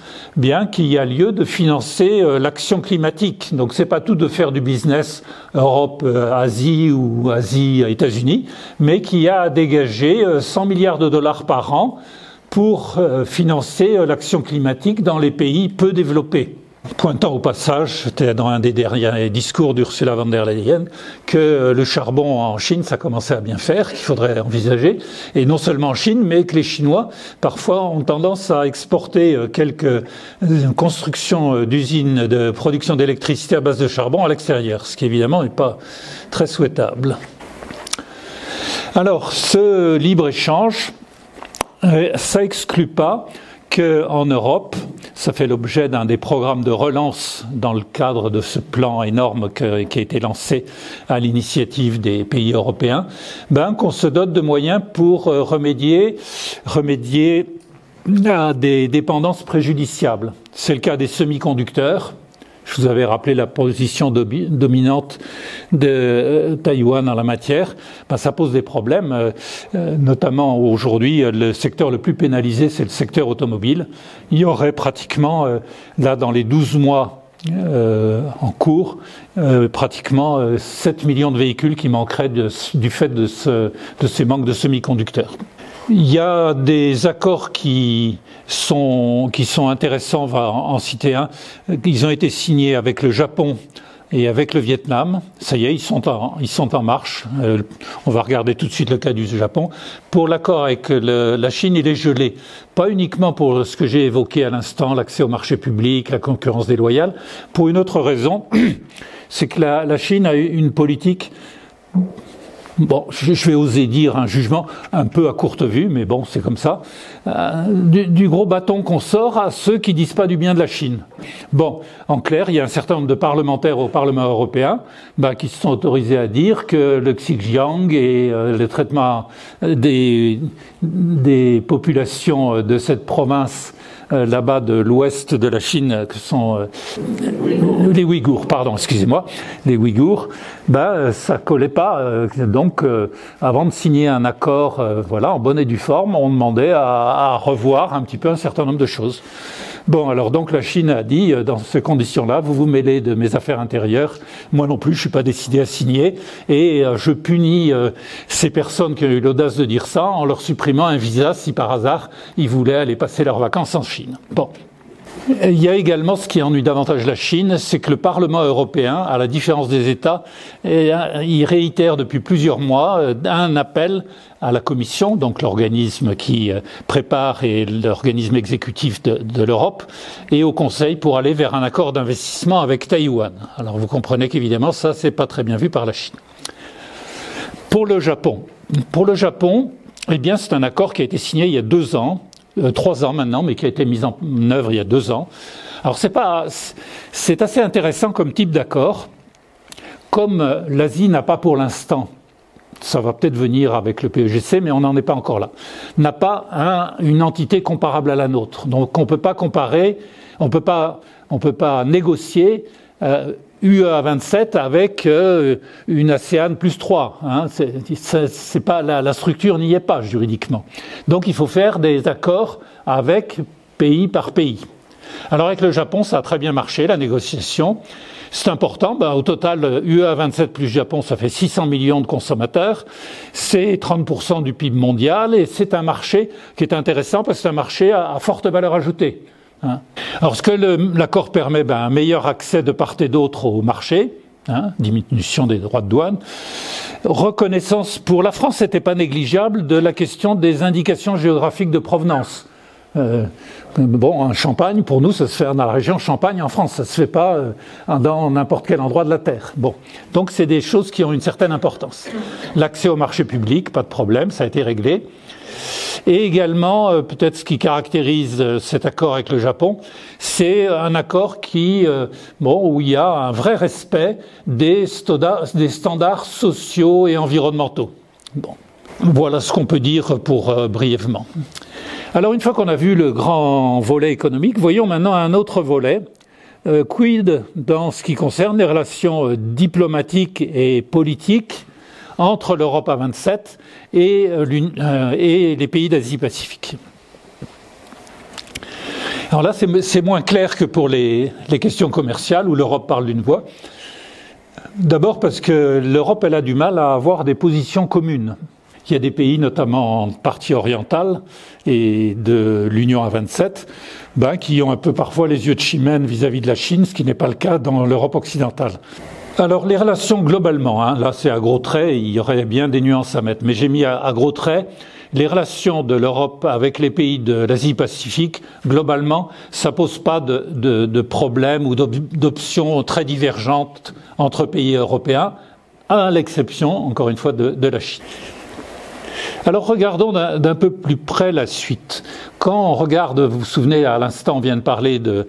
qu'il y a lieu de financer l'action climatique. Donc c'est pas tout de faire du business Europe-Asie ou Asie-États-Unis, mais qu'il y a à dégager 100 milliards de dollars par an pour financer l'action climatique dans les pays peu développés. Pointant au passage, c'était dans un des derniers discours d'Ursula von der Leyen, que le charbon en Chine, ça commençait à bien faire, qu'il faudrait envisager, et non seulement en Chine, mais que les Chinois, parfois, ont tendance à exporter quelques constructions d'usines de production d'électricité à base de charbon à l'extérieur, ce qui évidemment n'est pas très souhaitable. Alors, ce libre-échange, ça exclut pas qu'en Europe, ça fait l'objet d'un des programmes de relance dans le cadre de ce plan énorme qui a été lancé à l'initiative des pays européens, qu'on se dote de moyens pour remédier à des dépendances préjudiciables. C'est le cas des semi-conducteurs. Je vous avais rappelé la position dominante de Taïwan en la matière. Ça pose des problèmes, notamment aujourd'hui, le secteur le plus pénalisé, c'est le secteur automobile. Il y aurait pratiquement, là, dans les 12 mois en cours, pratiquement 7 millions de véhicules qui manqueraient du fait de ces manques de semi-conducteurs. Il y a des accords qui sont intéressants, on va en citer un. Ils ont été signés avec le Japon et avec le Vietnam. Ça y est, ils sont en marche. On va regarder tout de suite le cas du Japon. Pour l'accord avec la Chine, il est gelé. Pas uniquement pour ce que j'ai évoqué à l'instant, l'accès au marché public, la concurrence déloyale. Pour une autre raison, c'est que la Chine a eu une politique bon, je vais oser dire un jugement un peu à courte vue, mais bon, c'est comme ça, du gros bâton qu'on sort à ceux qui disent pas du bien de la Chine. Bon, en clair, il y a un certain nombre de parlementaires au Parlement européen qui se sont autorisés à dire que le Xinjiang et le traitement des populations de cette province là-bas de l'ouest de la Chine, que sont les Ouïghours, pardon, excusez-moi, les Ouïghours, ça collait pas. Donc, avant de signer un accord, voilà, en bonne et due forme, on demandait à revoir un petit peu un certain nombre de choses. Bon, alors donc la Chine a dit, dans ces conditions-là, vous vous mêlez de mes affaires intérieures, moi non plus, je suis pas décidé à signer, et je punis ces personnes qui ont eu l'audace de dire ça en leur supprimant un visa si par hasard ils voulaient aller passer leurs vacances en Chine. Bon. Il y a également ce qui ennuie davantage la Chine, c'est que le Parlement européen, à la différence des États, il réitère depuis plusieurs mois un appel à la Commission, donc l'organisme qui prépare et l'organisme exécutif de l'Europe, et au Conseil pour aller vers un accord d'investissement avec Taïwan. Alors vous comprenez qu'évidemment ça, c'est pas très bien vu par la Chine. Pour le Japon, eh bien c'est un accord qui a été signé il y a 2 ans, 3 ans maintenant, mais qui a été mis en œuvre il y a 2 ans. Alors c'est assez intéressant comme type d'accord. Comme l'Asie n'a pas pour l'instant, ça va peut-être venir avec le PEGC, mais on n'en est pas encore là, n'a pas une entité comparable à la nôtre. Donc on peut pas comparer, on peut pas négocier UEA 27 avec une ASEAN plus 3. Hein. C'est pas, la structure n'y est pas juridiquement. Donc il faut faire des accords avec pays par pays. Alors avec le Japon, ça a très bien marché, la négociation. C'est important. Au total, UEA 27 plus Japon, ça fait 600 millions de consommateurs. C'est 30% du PIB mondial et c'est un marché qui est intéressant parce que c'est un marché à forte valeur ajoutée. Alors, ce que l'accord permet, un meilleur accès de part et d'autre au marché, diminution des droits de douane, reconnaissance pour la France, c'était pas négligeable, de la question des indications géographiques de provenance. Un champagne, pour nous, ça se fait dans la région Champagne en France, ça se fait pas dans n'importe quel endroit de la Terre. Bon, donc c'est des choses qui ont une certaine importance. L'accès au marché public, pas de problème, ça a été réglé. Et également, peut-être ce qui caractérise cet accord avec le Japon, c'est un accord où il y a un vrai respect des standards sociaux et environnementaux. Bon, voilà ce qu'on peut dire pour brièvement. Alors, une fois qu'on a vu le grand volet économique, voyons maintenant un autre volet. Quid dans ce qui concerne les relations diplomatiques et politiques entre l'Europe à 27 et les pays d'Asie-Pacifique. Alors là, c'est moins clair que pour les questions commerciales où l'Europe parle d'une voix. D'abord parce que l'Europe, elle a du mal à avoir des positions communes. Il y a des pays, notamment en partie orientale et de l'Union à 27, qui ont un peu parfois les yeux de chimène vis-à-vis de la Chine, ce qui n'est pas le cas dans l'Europe occidentale. Alors les relations globalement, là c'est à gros traits, il y aurait bien des nuances à mettre, mais j'ai mis à gros traits les relations de l'Europe avec les pays de l'Asie-Pacifique, globalement, ça pose pas de problèmes ou d'options très divergentes entre pays européens, à l'exception, encore une fois, de la Chine. Alors regardons d'un peu plus près la suite. Quand on regarde, vous vous souvenez, à l'instant on vient de parler de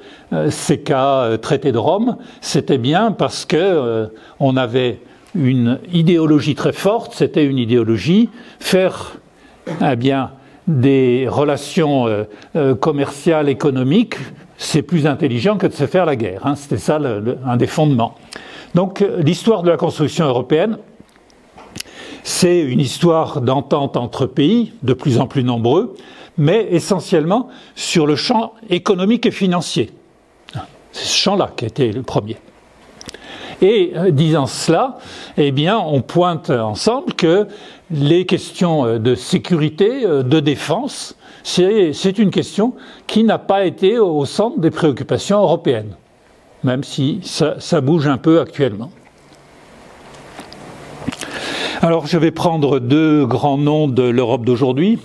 CECA, traité de Rome, c'était bien parce que on avait une idéologie très forte, c'était une idéologie faire des relations commerciales, économiques, c'est plus intelligent que de se faire la guerre. C'était ça un des fondements. Donc l'histoire de la construction européenne, c'est une histoire d'entente entre pays, de plus en plus nombreux, mais essentiellement sur le champ économique et financier. C'est ce champ-là qui a été le premier. Et disant cela, on pointe ensemble que les questions de sécurité, de défense, c'est une question qui n'a pas été au centre des préoccupations européennes, même si ça bouge un peu actuellement. Alors je vais prendre 2 grands noms de l'Europe d'aujourd'hui,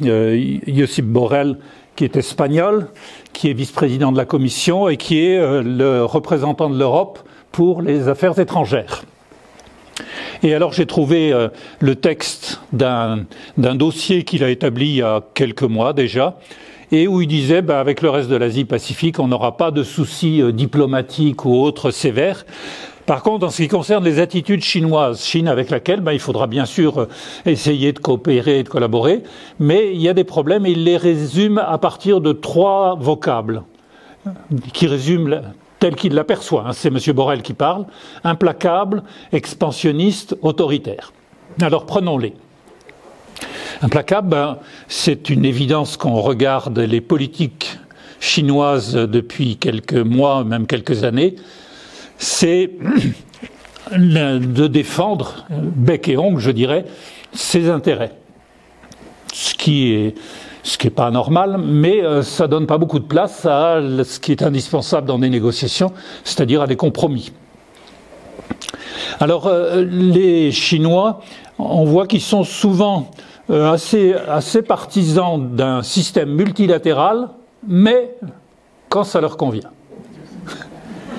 Josep Borrell, qui est espagnol, qui est vice-président de la Commission et qui est le représentant de l'Europe pour les affaires étrangères. Et alors j'ai trouvé le texte d'un dossier qu'il a établi il y a quelques mois déjà, et où il disait avec le reste de l'Asie-Pacifique, on n'aura pas de soucis diplomatiques ou autres sévères. Par contre, en ce qui concerne les attitudes chinoises, Chine avec laquelle il faudra bien sûr essayer de coopérer et de collaborer, mais il y a des problèmes et il les résume à partir de 3 vocables qui résument tel qu'il l'aperçoit. C'est M. Borrell qui parle: implacable, expansionniste, autoritaire. Alors prenons-les. Implacable, c'est une évidence quand on regarde les politiques chinoises depuis quelques mois, même quelques années. C'est de défendre, bec et ongle, je dirais, ses intérêts. Ce qui est pas normal, mais ça donne pas beaucoup de place à ce qui est indispensable dans des négociations, c'est-à-dire à des compromis. Alors, les Chinois, on voit qu'ils sont souvent assez partisans d'un système multilatéral, mais quand ça leur convient.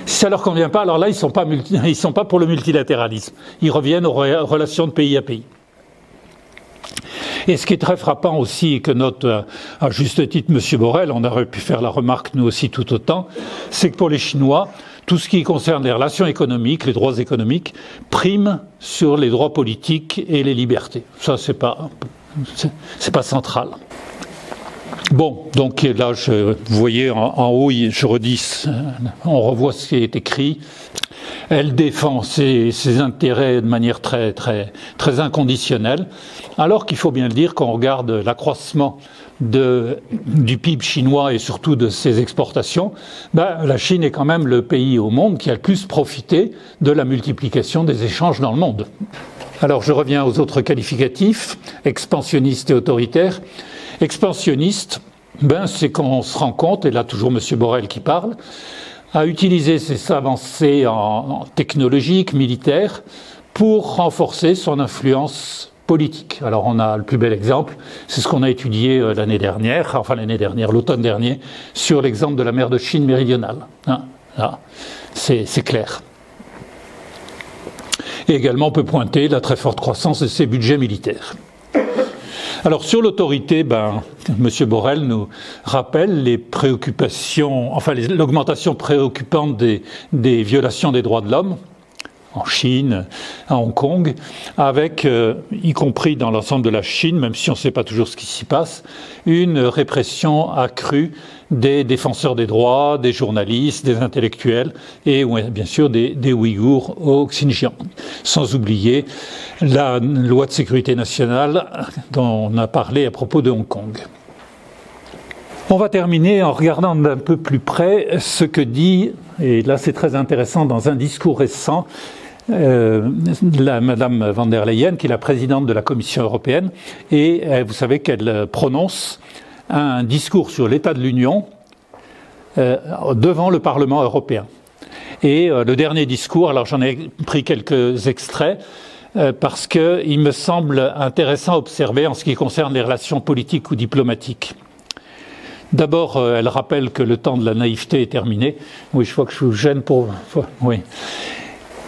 Si ça leur convient pas, alors là, ils sont pas pour le multilatéralisme. Ils reviennent aux relations de pays à pays. Et ce qui est très frappant aussi, et que note à juste titre M. Borrell, on aurait pu faire la remarque nous aussi tout autant, c'est que pour les Chinois, tout ce qui concerne les relations économiques, les droits économiques, prime sur les droits politiques et les libertés. Ça, c'est pas central. Bon, donc là, vous voyez en haut, je redis, on revoit ce qui est écrit. Elle défend ses intérêts de manière très inconditionnelle, alors qu'il faut bien le dire, quand on regarde l'accroissement du PIB chinois et surtout de ses exportations, la Chine est quand même le pays au monde qui a le plus profité de la multiplication des échanges dans le monde. Alors je reviens aux autres qualificatifs, expansionniste et autoritaire. Expansionniste, c'est quand on se rend compte, et là toujours M. Borrell qui parle, à utiliser ses avancées en technologique, militaire, pour renforcer son influence politique. Alors on a le plus bel exemple, c'est ce qu'on a étudié l'automne dernier, sur l'exemple de la mer de Chine méridionale. Là, c'est clair. Et également on peut pointer la très forte croissance de ses budgets militaires. Alors sur l'autorité, M. Borrell nous rappelle les préoccupations, l'augmentation préoccupante des violations des droits de l'homme en Chine, à Hong Kong, avec, y compris dans l'ensemble de la Chine, même si on ne sait pas toujours ce qui s'y passe, une répression accrue des défenseurs des droits, des journalistes, des intellectuels et bien sûr des Ouïghours au Xinjiang. Sans oublier la loi de sécurité nationale dont on a parlé à propos de Hong Kong. On va terminer en regardant d'un peu plus près ce que dit, et là c'est très intéressant, dans un discours récent, Madame van der Leyen, qui est la présidente de la Commission européenne, et vous savez qu'elle prononce un discours sur l'état de l'Union devant le Parlement européen. Et le dernier discours, alors j'en ai pris quelques extraits, parce qu'il me semble intéressant à observer en ce qui concerne les relations politiques ou diplomatiques. D'abord, elle rappelle que le temps de la naïveté est terminé. Oui, je vois que je vous gêne pour... Oui.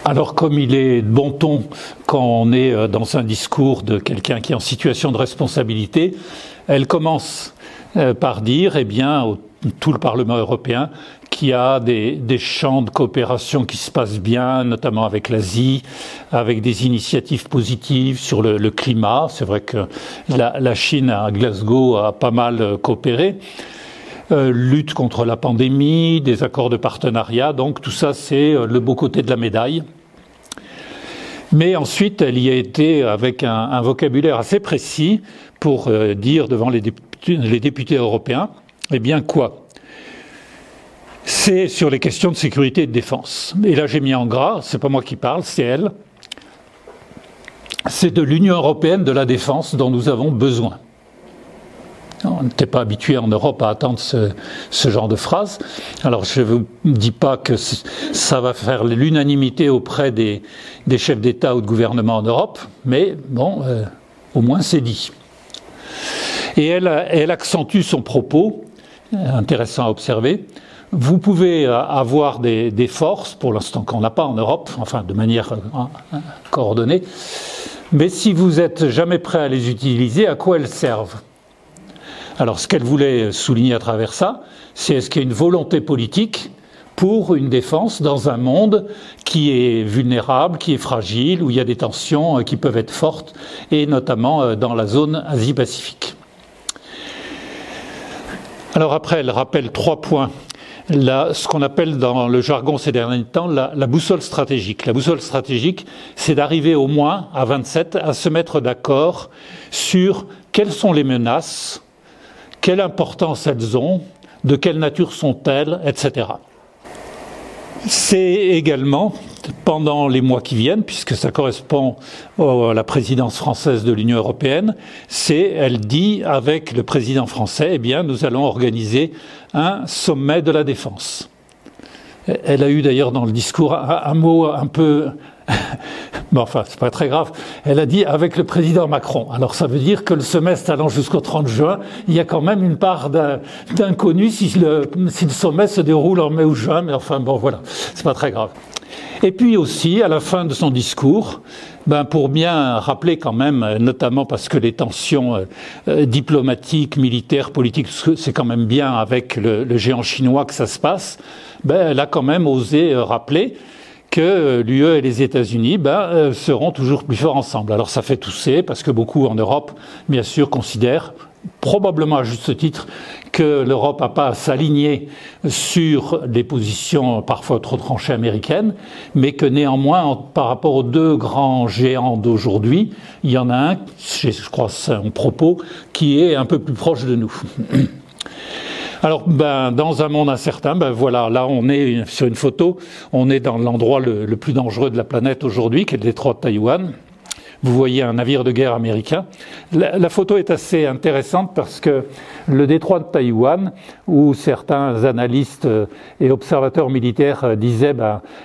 Alors, comme il est de bon ton quand on est dans un discours de quelqu'un qui est en situation de responsabilité, elle commence par dire, tout le Parlement européen, qu'il y a des champs de coopération qui se passent bien, notamment avec l'Asie, avec des initiatives positives sur le climat. C'est vrai que la Chine à Glasgow a pas mal coopéré. Lutte contre la pandémie, des accords de partenariat, donc tout ça c'est le beau côté de la médaille. Mais ensuite, elle y a été avec un vocabulaire assez précis pour dire devant les députés européens, quoi ? C'est sur les questions de sécurité et de défense. Et là j'ai mis en gras, c'est pas moi qui parle, c'est elle. C'est de l'Union européenne de la défense dont nous avons besoin. On n'était pas habitué en Europe à attendre ce genre de phrase. Alors je ne vous dis pas que ça va faire l'unanimité auprès des chefs d'État ou de gouvernement en Europe, mais au moins c'est dit. Et elle accentue son propos, intéressant à observer, vous pouvez avoir des forces, pour l'instant qu'on n'a pas en Europe, enfin de manière coordonnée, mais si vous n'êtes jamais prêt à les utiliser, à quoi elles servent? Alors ce qu'elle voulait souligner à travers ça, c'est est-ce qu'il y a une volonté politique pour une défense dans un monde qui est vulnérable, qui est fragile, où il y a des tensions qui peuvent être fortes, et notamment dans la zone Asie-Pacifique. Alors après, elle rappelle 3 points. Ce qu'on appelle dans le jargon ces derniers temps la boussole stratégique. La boussole stratégique, c'est d'arriver au moins à 27 à se mettre d'accord sur quelles sont les menaces, quelle importance elles ont, de quelle nature sont-elles, etc. C'est également, pendant les mois qui viennent, puisque ça correspond à la présidence française de l'Union européenne, elle dit avec le président français, eh bien, nous allons organiser un sommet de la défense. Elle a eu d'ailleurs dans le discours un mot un peu... Bon, enfin, c'est pas très grave. Elle a dit avec le président Macron. Alors, ça veut dire que le semestre allant jusqu'au 30 juin, il y a quand même une part d'inconnu si le sommet se déroule en mai ou juin. Mais enfin, bon, voilà, c'est pas très grave. Et puis aussi, à la fin de son discours, pour bien rappeler quand même, notamment parce que les tensions diplomatiques, militaires, politiques, c'est quand même bien avec le géant chinois que ça se passe, elle a quand même osé rappeler que l'UE et les États-Unis seront toujours plus forts ensemble. Alors ça fait tousser, parce que beaucoup en Europe, bien sûr, considèrent, probablement à juste titre, que l'Europe n'a pas à s'aligner sur les positions parfois trop tranchées américaines, mais que néanmoins, par rapport aux 2 grands géants d'aujourd'hui, il y en a un, je crois c'est un propos, qui est un peu plus proche de nous. Alors, dans un monde incertain, voilà, là on est sur une photo, on est dans l'endroit le plus dangereux de la planète aujourd'hui, qui est le détroit de Taïwan. Vous voyez un navire de guerre américain. La photo est assez intéressante parce que le détroit de Taïwan, où certains analystes et observateurs militaires disaient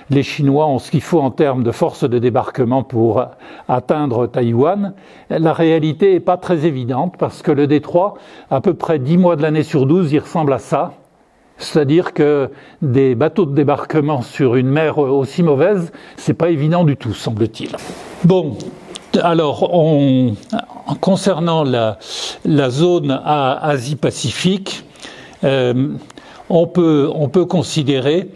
les Chinois ont ce qu'il faut en termes de force de débarquement pour atteindre Taïwan, la réalité n'est pas très évidente parce que le détroit, à peu près 10 mois de l'année sur 12, il ressemble à ça. C'est-à-dire que des bateaux de débarquement sur une mer aussi mauvaise, c'est pas évident du tout, semble-t-il. Bon. Alors, concernant la zone Asie-Pacifique, on peut considérer,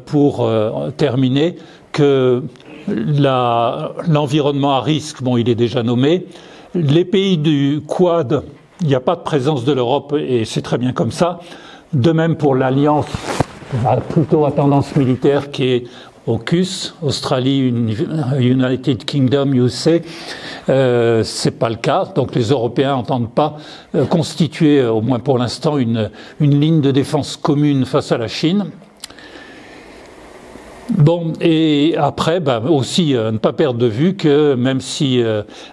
pour terminer, que l'environnement à risque, il est déjà nommé. Les pays du Quad, il n'y a pas de présence de l'Europe et c'est très bien comme ça. De même pour l'Alliance, plutôt à tendance militaire qui est AUKUS, Australie, United Kingdom, USA, c'est pas le cas. Donc les Européens n'entendent pas constituer, au moins pour l'instant, une ligne de défense commune face à la Chine. Bon, et après, aussi ne pas perdre de vue que même si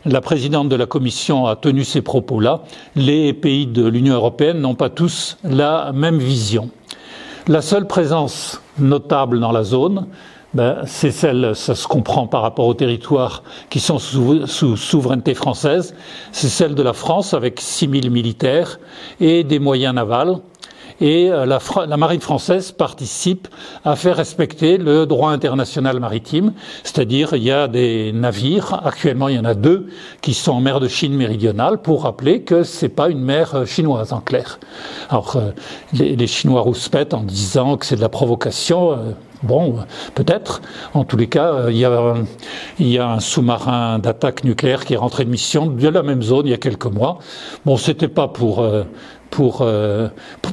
la présidente de la Commission a tenu ces propos-là, les pays de l'Union européenne n'ont pas tous la même vision. La seule présence notable dans la zone, c'est celle, ça se comprend par rapport aux territoires qui sont sous souveraineté française, c'est celle de la France avec 6000 militaires et des moyens navals. Et la marine française participe à faire respecter le droit international maritime, c'est-à-dire il y a des navires, actuellement il y en a 2, qui sont en mer de Chine méridionale, pour rappeler que c'est pas une mer chinoise en clair. Alors les Chinois rouspètent en disant que c'est de la provocation. Bon, peut-être. En tous les cas, il y a un sous-marin d'attaque nucléaire qui est rentré de mission de la même zone il y a quelques mois. Bon, c'était pas pour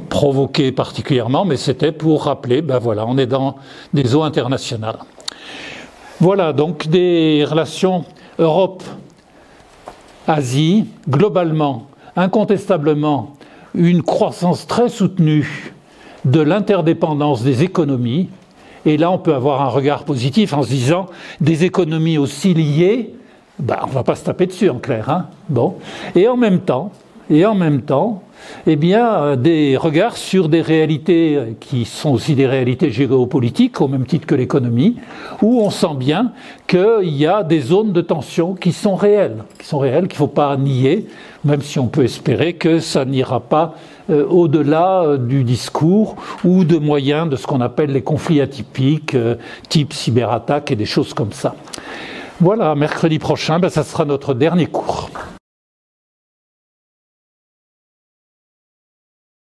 provoquer particulièrement, mais c'était pour rappeler, voilà, on est dans des eaux internationales. Voilà, donc des relations Europe-Asie, globalement, incontestablement, une croissance très soutenue de l'interdépendance des économies. Et là, on peut avoir un regard positif en se disant des économies aussi liées, on va pas se taper dessus en clair, hein. Bon. Et en même temps, des regards sur des réalités qui sont aussi des réalités géopolitiques, au même titre que l'économie, où on sent bien qu'il y a des zones de tension qui sont réelles, qu'il ne faut pas nier, même si on peut espérer que ça n'ira pas au-delà du discours ou de moyens de ce qu'on appelle les conflits atypiques, type cyberattaque et des choses comme ça. Voilà, mercredi prochain, ça sera notre dernier cours.